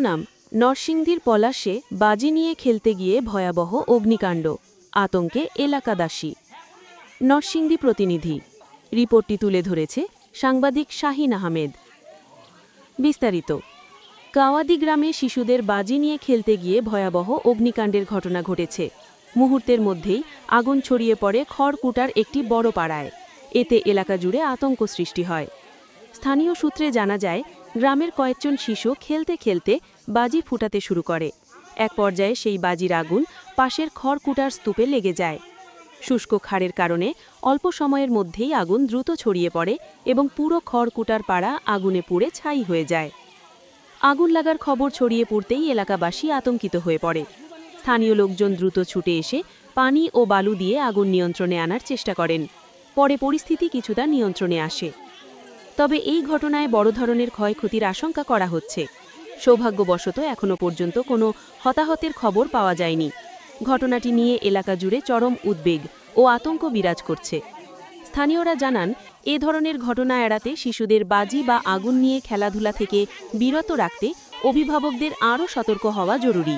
শিরোনাম নরসিংদীর পলাশে বাজি নিয়ে খেলতে গিয়ে ভয়াবহ অগ্নিকাণ্ড, আতঙ্কে এলাকাবাসী। নরসিংদী প্রতিনিধি। রিপোর্টটি তুলে ধরেছে সাংবাদিক শাহিন আহমেদ। বিস্তারিত। কাওয়াদি গ্রামে শিশুদের বাজি নিয়ে খেলতে গিয়ে ভয়াবহ অগ্নিকাণ্ডের ঘটনা ঘটেছে। মুহূর্তের মধ্যেই আগুন ছড়িয়ে পড়ে খড়কুটার একটি বড় পাড়ায়। এতে এলাকা জুড়ে আতঙ্ক সৃষ্টি হয়। স্থানীয় সূত্রে জানা যায়, গ্রামের কয়েকজন শিশু খেলতে খেলতে বাজি ফুটাতে শুরু করে। এক পর্যায়ে সেই বাজির আগুন পাশের খড়কুটার স্তূপে লেগে যায়। শুষ্ক খাড়ের কারণে অল্প সময়ের মধ্যেই আগুন দ্রুত ছড়িয়ে পড়ে এবং পুরো খড়কুটার পাড়া আগুনে পুড়ে ছাই হয়ে যায়। আগুন লাগার খবর ছড়িয়ে পড়তেই এলাকাবাসী আতঙ্কিত হয়ে পড়ে। স্থানীয় লোকজন দ্রুত ছুটে এসে পানি ও বালু দিয়ে আগুন নিয়ন্ত্রণে আনার চেষ্টা করেন। পরে পরিস্থিতি কিছুটা নিয়ন্ত্রণে আসে। তবে এই ঘটনায় বড় ধরনের ক্ষয়ক্ষতির আশঙ্কা করা হচ্ছে। সৌভাগ্যবশত এখনও পর্যন্ত কোনো হতাহতের খবর পাওয়া যায়নি। ঘটনাটি নিয়ে এলাকা জুড়ে চরম উদ্বেগ ও আতঙ্ক বিরাজ করছে। স্থানীয়রা জানান, এ ধরনের ঘটনা এড়াতে শিশুদের বাজি বা আগুন নিয়ে খেলাধুলা থেকে বিরত রাখতে অভিভাবকদের আরও সতর্ক হওয়া জরুরি।